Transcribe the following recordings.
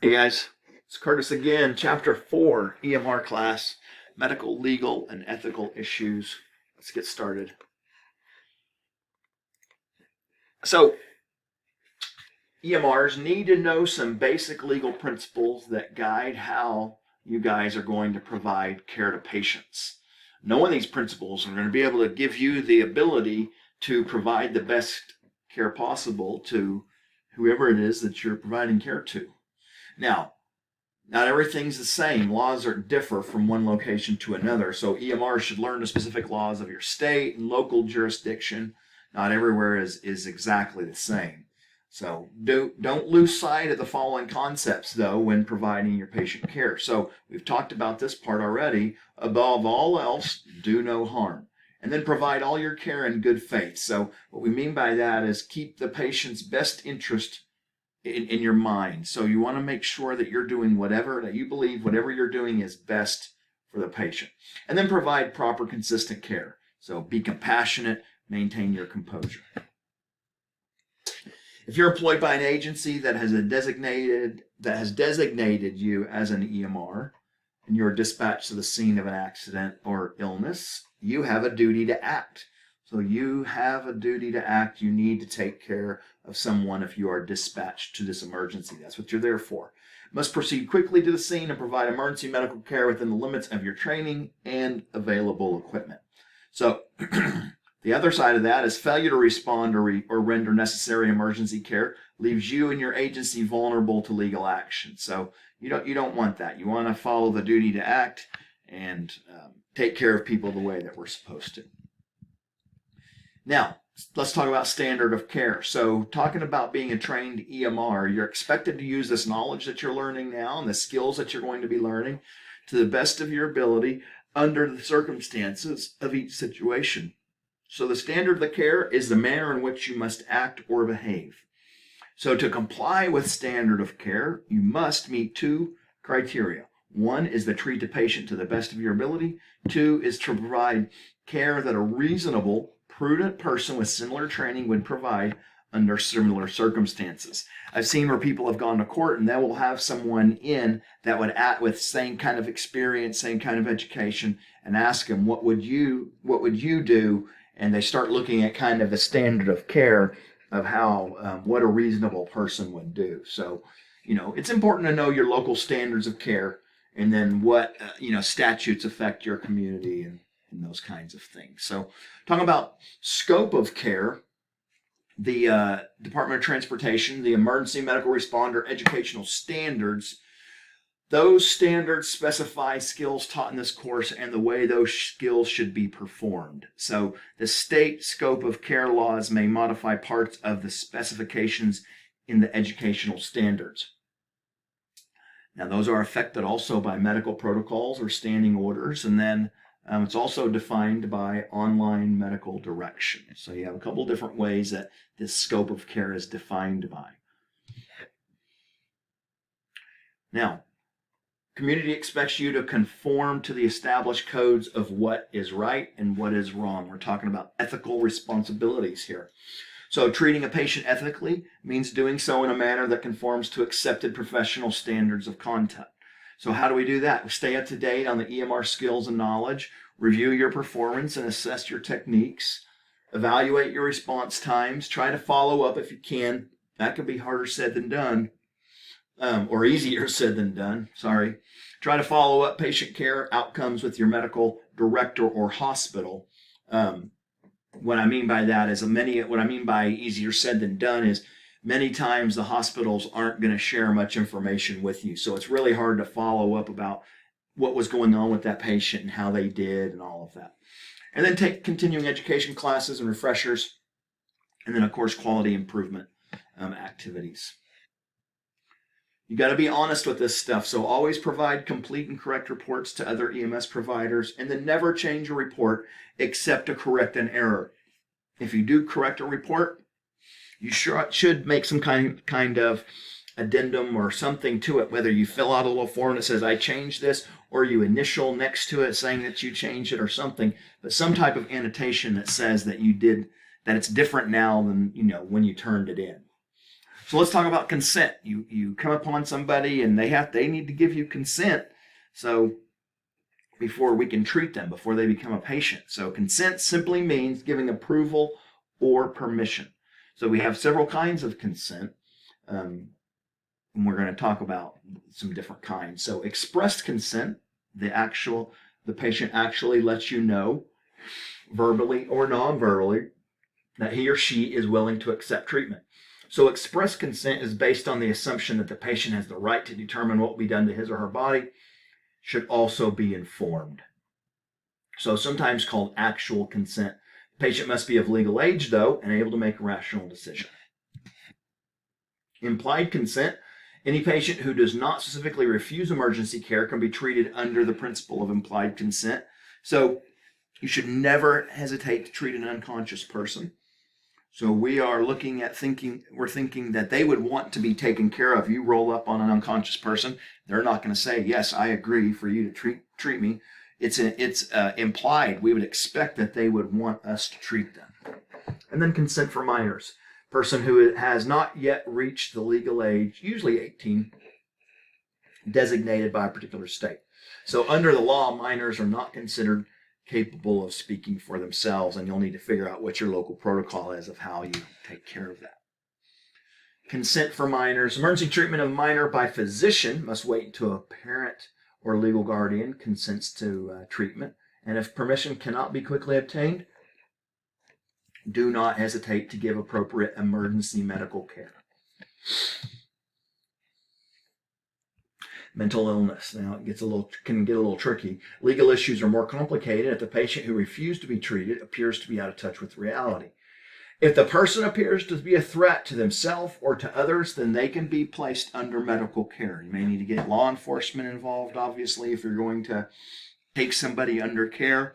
Hey guys, it's Curtis again, Chapter 4, EMR class, Medical, Legal, and Ethical Issues. Let's get started. So, EMRs need to know some basic legal principles that guide how you guys are going to provide care to patients. Knowing these principles are going to be able to give you the ability to provide the best care possible to whoever it is that you're providing care to. Now, not everything's the same. Laws differ from one location to another. So EMR should learn the specific laws of your state and local jurisdiction. Not everywhere is exactly the same. So don't lose sight of the following concepts, though, when providing your patient care. So we've talked about this part already. Above all else, do no harm. And then provide all your care in good faith. So what we mean by that is keep the patient's best interest in your mind. So you want to make sure that you're doing that you believe whatever you're doing is best for the patient. And then provide proper, consistent care. So be compassionate, maintain your composure. If you're employed by an agency that has designated you as an EMR and you're dispatched to the scene of an accident or illness, you have a duty to act. So you have a duty to act. You need to take care of someone if you are dispatched to this emergency. That's what you're there for. You must proceed quickly to the scene and provide emergency medical care within the limits of your training and available equipment. So the other side of that is failure to respond or render necessary emergency care leaves you and your agency vulnerable to legal action. So you don't want that. You want to follow the duty to act and take care of people the way that we're supposed to. Now, let's talk about standard of care. So talking about being a trained EMR, you're expected to use this knowledge that you're learning now and the skills that you're going to be learning to the best of your ability under the circumstances of each situation. So the standard of care is the manner in which you must act or behave. So to comply with standard of care, you must meet two criteria. One is to treat the patient to the best of your ability. Two is to provide care that a reasonable, prudent person with similar training would provide under similar circumstances. I've seen where people have gone to court and they will have someone in that would act with same kind of experience, same kind of education, and ask them, what would you do? And they start looking at kind of the standard of care of how what a reasonable person would do. So, it's important to know your local standards of care and then what statutes affect your community and those kinds of things. So talking about scope of care, the Department of Transportation, the Emergency Medical Responder Educational Standards, those standards specify skills taught in this course and the way those skills should be performed. So the state scope of care laws may modify parts of the specifications in the educational standards. Now, those are affected also by medical protocols or standing orders, and then it's also defined by online medical direction. So you have a couple different ways that this scope of care is defined by. Now, community expects you to conform to the established codes of what is right and what is wrong. We're talking about ethical responsibilities here. So treating a patient ethically means doing so in a manner that conforms to accepted professional standards of conduct. So how do we do that? We stay up to date on the EMR skills and knowledge, review your performance and assess your techniques, evaluate your response times, try to follow up if you can. That could be harder said than done, or easier said than done, sorry. Try to follow up patient care outcomes with your medical director or hospital. What I mean by that is what I mean by easier said than done is many times the hospitals aren't going to share much information with you. So it's really hard to follow up about what was going on with that patient and how they did and all of that. And then take continuing education classes and refreshers. And then, of course, quality improvement activities. You got to be honest with this stuff. So always provide complete and correct reports to other EMS providers, and then never change a report except to correct an error. If you do correct a report, you should make some kind of addendum or something to it, whether you fill out a little form that says I changed this, or you initial next to it saying that you changed it or something, but some type of annotation that says that you did, that it's different now than when you turned it in. So let's talk about consent. You come upon somebody and they need to give you consent. So before we can treat them, before they become a patient. So consent simply means giving approval or permission. So we have several kinds of consent. And we're going to talk about some different kinds. So expressed consent, the patient actually lets you know, verbally or non-verbally, that he or she is willing to accept treatment. So express consent is based on the assumption that the patient has the right to determine what will be done to his or her body, should also be informed. So sometimes called actual consent. The patient must be of legal age, though, and able to make a rational decision. Implied consent. Any patient who does not specifically refuse emergency care can be treated under the principle of implied consent. So you should never hesitate to treat an unconscious person. So we are looking at thinking that they would want to be taken care of. You roll up on an unconscious person, they're not going to say, yes, I agree for you to treat me. It's implied. We would expect that they would want us to treat them. And then consent for minors. Person who has not yet reached the legal age, usually 18, designated by a particular state. So under the law, minors are not considered capable of speaking for themselves, and you'll need to figure out what your local protocol is of how you take care of that. Consent for minors. Emergency treatment of a minor by physician must wait until a parent or legal guardian consents to treatment. And if permission cannot be quickly obtained, do not hesitate to give appropriate emergency medical care. Mental illness. Now it can get a little tricky. Legal issues are more complicated if the patient who refused to be treated appears to be out of touch with reality. If the person appears to be a threat to themselves or to others, then they can be placed under medical care. You may need to get law enforcement involved, obviously, if you're going to take somebody under care.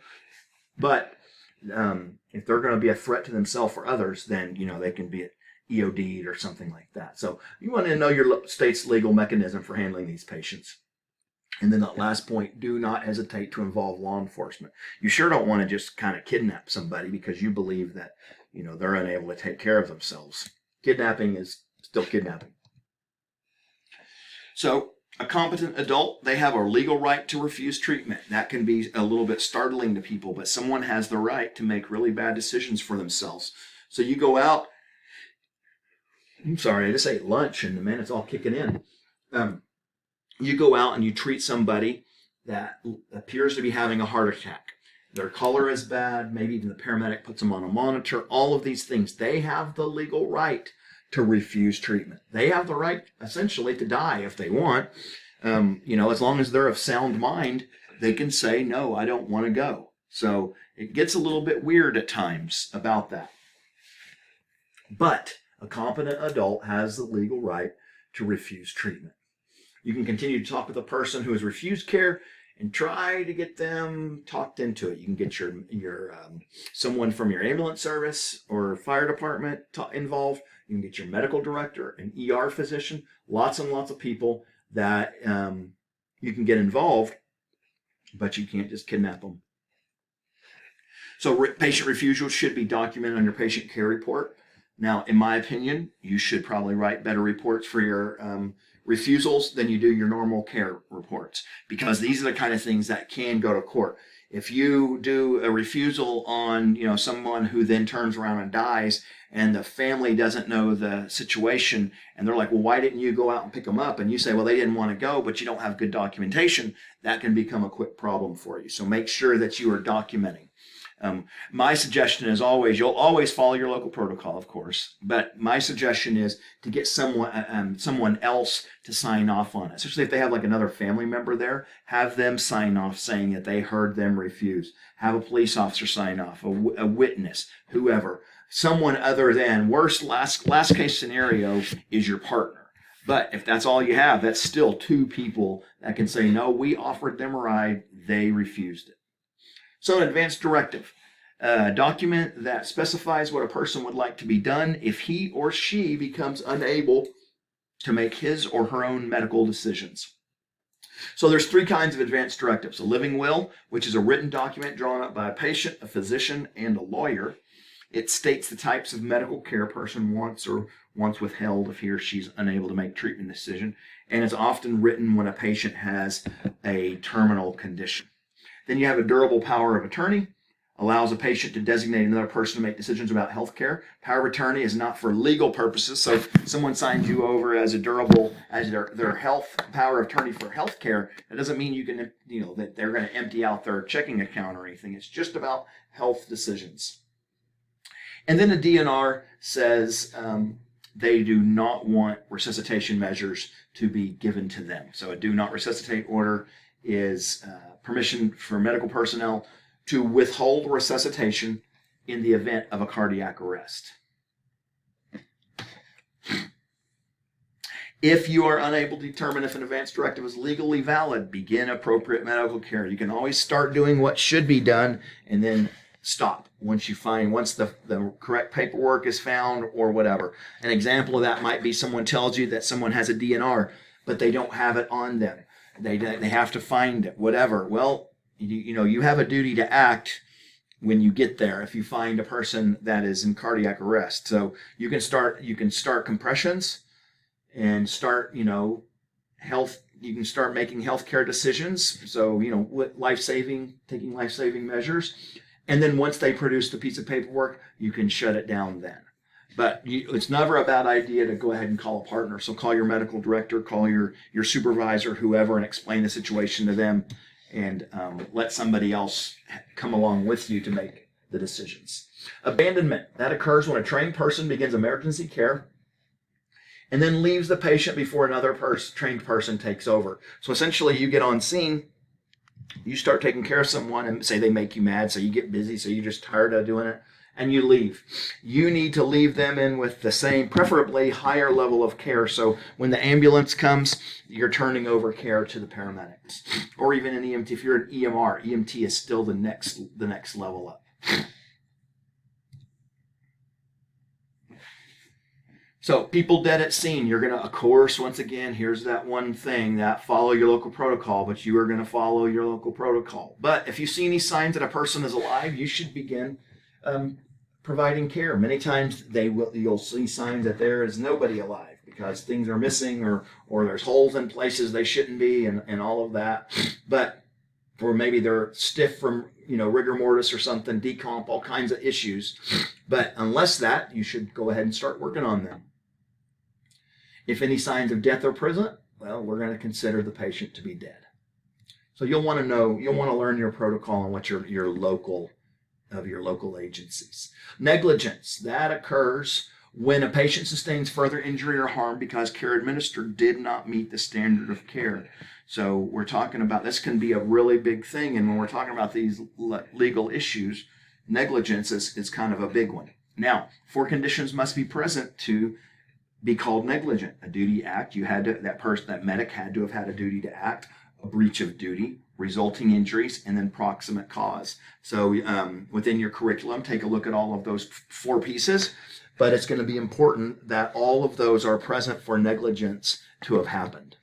But if they're going to be a threat to themselves or others, then they can be EOD'd or something like that. So you want to know your state's legal mechanism for handling these patients. And then that last point, do not hesitate to involve law enforcement. You sure don't want to just kind of kidnap somebody because you believe that, they're unable to take care of themselves. Kidnapping is still kidnapping. So a competent adult, they have a legal right to refuse treatment. That can be a little bit startling to people, but someone has the right to make really bad decisions for themselves. So you go out, I'm sorry, I just ate lunch and man, it's all kicking in. You go out and you treat somebody that appears to be having a heart attack. Their color is bad. Maybe even the paramedic puts them on a monitor. All of these things, they have the legal right to refuse treatment. They have the right, essentially, to die if they want. As long as they're of sound mind, they can say, no, I don't want to go. So it gets a little bit weird at times about that. But a competent adult has the legal right to refuse treatment. You can continue to talk with a person who has refused care and try to get them talked into it. You can get your someone from your ambulance service or fire department involved. You can get your medical director, an ER physician, lots and lots of people that you can get involved, but you can't just kidnap them. So patient refusal should be documented on your patient care report. Now, in my opinion, you should probably write better reports for your refusals than you do your normal care reports, because these are the kind of things that can go to court. If you do a refusal on, someone who then turns around and dies and the family doesn't know the situation and they're like, well, why didn't you go out and pick them up? And you say, well, they didn't want to go, but you don't have good documentation. That can become a quick problem for you. So make sure that you are documenting. My suggestion is always, you'll always follow your local protocol, of course, but my suggestion is to get someone else to sign off on it, especially if they have like another family member there. Have them sign off saying that they heard them refuse. Have a police officer sign off, a witness, whoever, someone other than, last case scenario is your partner. But if that's all you have, that's still two people that can say, no, we offered them a ride, they refused it. So an advance directive, a document that specifies what a person would like to be done if he or she becomes unable to make his or her own medical decisions. So there's three kinds of advance directives. A living will, which is a written document drawn up by a patient, a physician, and a lawyer. It states the types of medical care a person wants or once withheld if he or she's unable to make treatment decision, and it's often written when a patient has a terminal condition. Then you have a durable power of attorney, allows a patient to designate another person to make decisions about health care. Power of attorney is not for legal purposes. So if someone signs you over as a durable, as their health power of attorney for health care, that doesn't mean you can, that they're going to empty out their checking account or anything. It's just about health decisions. And then the DNR says they do not want resuscitation measures to be given to them. So a do not resuscitate order is permission for medical personnel to withhold resuscitation in the event of a cardiac arrest. If you are unable to determine if an advance directive is legally valid, begin appropriate medical care. You can always start doing what should be done and then stop once the correct paperwork is found or whatever. An example of that might be someone tells you that someone has a DNR, but they don't have it on them. They have to find it, whatever. Well, you have a duty to act when you get there if you find a person that is in cardiac arrest. So you can start compressions and start, health. You can start making healthcare decisions. So, taking life-saving measures. And then once they produce the piece of paperwork, you can shut it down then. But it's never a bad idea to go ahead and call a partner. So call your medical director, call your supervisor, whoever, and explain the situation to them, and let somebody else come along with you to make the decisions. Abandonment, that occurs when a trained person begins emergency care and then leaves the patient before another trained person takes over. So essentially you get on scene, you start taking care of someone, and say they make you mad, so you get busy, so you're just tired of doing it, and you leave. You need to leave them in with the same, preferably higher level of care. So when the ambulance comes, you're turning over care to the paramedics. Or even an EMT. If you're an EMR, EMT is still the next level up. So people dead at scene, you're going to, of course, once again, here's that one thing, that follow your local protocol, but you are going to follow your local protocol. But if you see any signs that a person is alive, you should begin providing care. Many times you'll see signs that there is nobody alive because things are missing or there's holes in places they shouldn't be and all of that. Or maybe they're stiff from rigor mortis or something, decomp, all kinds of issues. But unless that, you should go ahead and start working on them. If any signs of death are present, well, we're going to consider the patient to be dead. So you'll want to learn your protocol and what your local agencies. Negligence, that occurs when a patient sustains further injury or harm because care administered did not meet the standard of care. So we're talking about, this can be a really big thing, and when we're talking about these legal issues, negligence is kind of a big one. Now, 4 conditions must be present to be called negligent. A duty act, that medic had to have had a duty to act, a breach of duty, resulting injuries, and then proximate cause. So within your curriculum, take a look at all of those 4 pieces, but it's going to be important that all of those are present for negligence to have happened.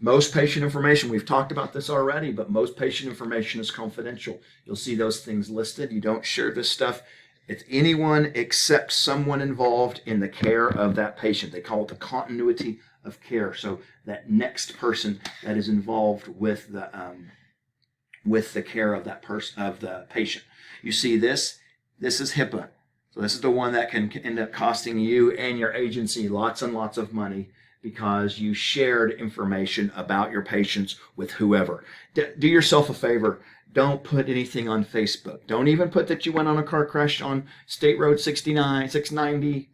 Most patient information, we've talked about this already, but most patient information is confidential. You'll see those things listed. You don't share this stuff. It's anyone except someone involved in the care of that patient. They call it the continuity of care. So that next person that is involved with the care of that person, of the patient. You see this? This is HIPAA. So this is the one that can end up costing you and your agency lots and lots of money because you shared information about your patients with whoever. Do yourself a favor. Don't put anything on Facebook. Don't even put that you went on a car crash on State Road 69, 690,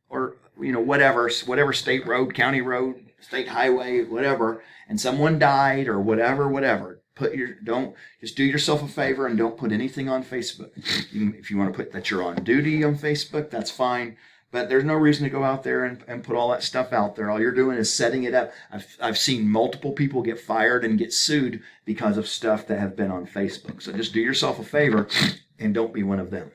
or whatever state road, county road, state highway, whatever, and someone died or whatever. Just do yourself a favor and don't put anything on Facebook. If you want to put that you're on duty on Facebook, that's fine. But there's no reason to go out there and put all that stuff out there. All you're doing is setting it up. I've seen multiple people get fired and get sued because of stuff that have been on Facebook. So just do yourself a favor and don't be one of them.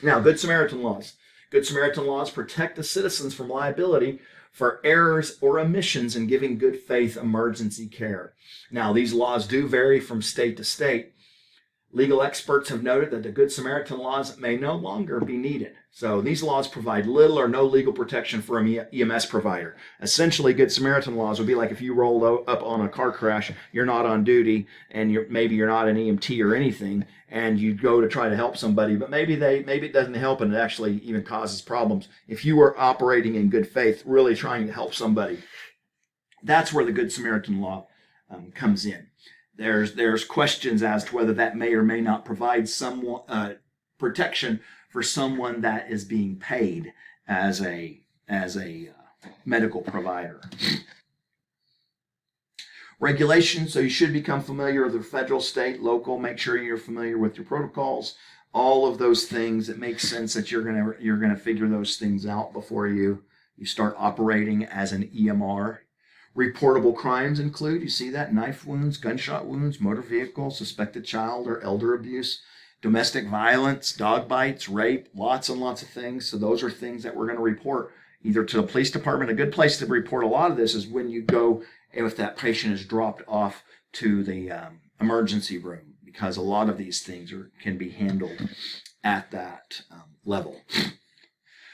Now, Good Samaritan laws. Good Samaritan laws protect the citizens from liability for errors or omissions in giving good faith emergency care. Now, these laws do vary from state to state. Legal experts have noted that the Good Samaritan laws may no longer be needed. So these laws provide little or no legal protection for an EMS provider. Essentially, Good Samaritan laws would be like if you rolled up on a car crash, you're not on duty, and maybe you're not an EMT or anything, and you go to try to help somebody, but maybe it doesn't help and it actually even causes problems. If you were operating in good faith, really trying to help somebody, that's where the Good Samaritan law comes in. There's questions as to whether that may or may not provide some protection for someone that is being paid as a medical provider. Regulations, so you should become familiar with the federal, state, local. Make sure you're familiar with your protocols. All of those things. It makes sense that you're gonna figure those things out before you start operating as an EMR. Reportable crimes include, you see that, knife wounds, gunshot wounds, motor vehicle, suspected child or elder abuse, domestic violence, dog bites, rape, lots and lots of things. So those are things that we're going to report either to the police department. A good place to report a lot of this is when you go, if that patient is dropped off to the emergency room, because a lot of these things can be handled at that level.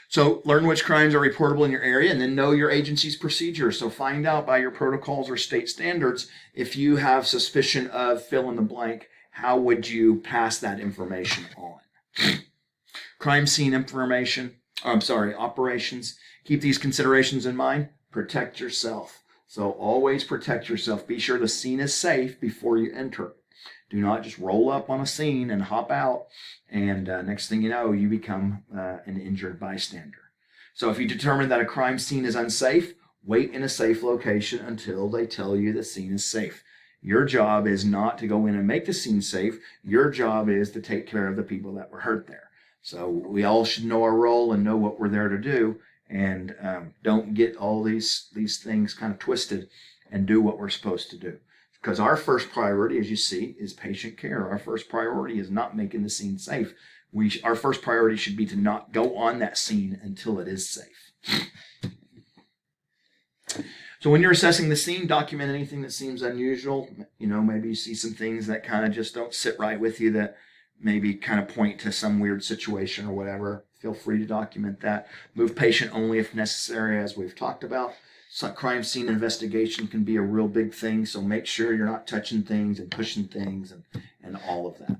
So learn which crimes are reportable in your area and then know your agency's procedures. So find out by your protocols or state standards if you have suspicion of fill in the blank, how would you pass that information on? Crime scene operations. Keep these considerations in mind. Protect yourself. So always protect yourself. Be sure the scene is safe before you enter. Do not just roll up on a scene and hop out, and next thing you know, you become an injured bystander. So if you determine that a crime scene is unsafe, wait in a safe location until they tell you the scene is safe. Your job is not to go in and make the scene safe. Your job is to take care of the people that were hurt there. So we all should know our role and know what we're there to do, and don't get all these things kind of twisted and do what we're supposed to do. Because our first priority, as you see, is patient care. Our first priority is not making the scene safe. Our first priority should be to not go on that scene until it is safe. So when you're assessing the scene, document anything that seems unusual. Maybe you see some things that kind of just don't sit right with you, that maybe kind of point to some weird situation or whatever. Feel free to document that. Move patient only if necessary, as we've talked about. So crime scene investigation can be a real big thing, so make sure you're not touching things and pushing things and all of that.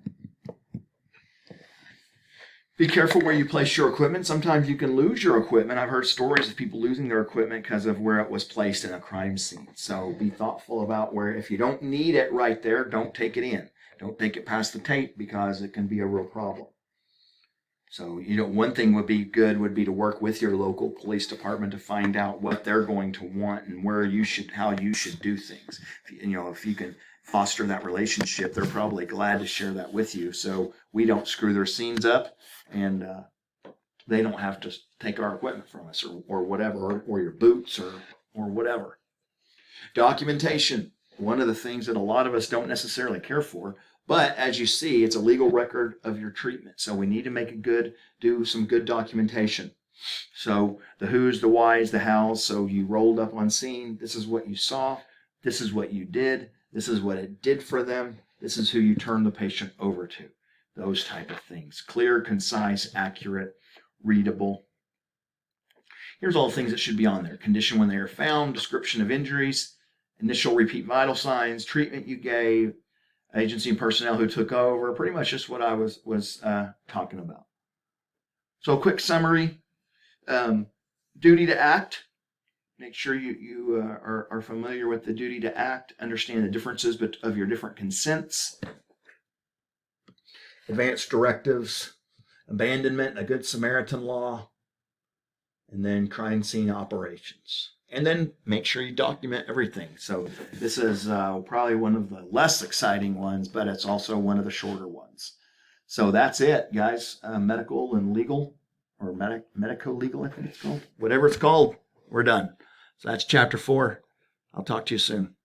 Be careful where you place your equipment. Sometimes you can lose your equipment. I've heard stories of people losing their equipment because of where it was placed in a crime scene. So be thoughtful about where, if you don't need it right there, don't take it in. Don't take it past the tape, because it can be a real problem. So, one thing would be to work with your local police department to find out what they're going to want and how you should do things. If you can foster that relationship, they're probably glad to share that with you. So we don't screw their scenes up, and they don't have to take our equipment from us or whatever, or your boots or whatever. Documentation, one of the things that a lot of us don't necessarily care for. But as you see, it's a legal record of your treatment. So we need to do some good documentation. So the who's, the why's, the how's. So you rolled up on scene. This is what you saw. This is what you did. This is what it did for them. This is who you turned the patient over to. Those type of things. Clear, concise, accurate, readable. Here's all the things that should be on there. Condition when they are found, description of injuries, initial repeat vital signs, treatment you gave, agency and personnel who took over, pretty much just what I was talking about. So a quick summary, duty to act. Make sure you are familiar with the duty to act, understand the differences of your different consents. Advanced directives, abandonment, a Good Samaritan law, and then crime scene operations. And then make sure you document everything. So this is probably one of the less exciting ones, but it's also one of the shorter ones. So that's it, guys. Medical and legal, or medico-legal, I think it's called. Whatever it's called, we're done. So that's chapter 4. I'll talk to you soon.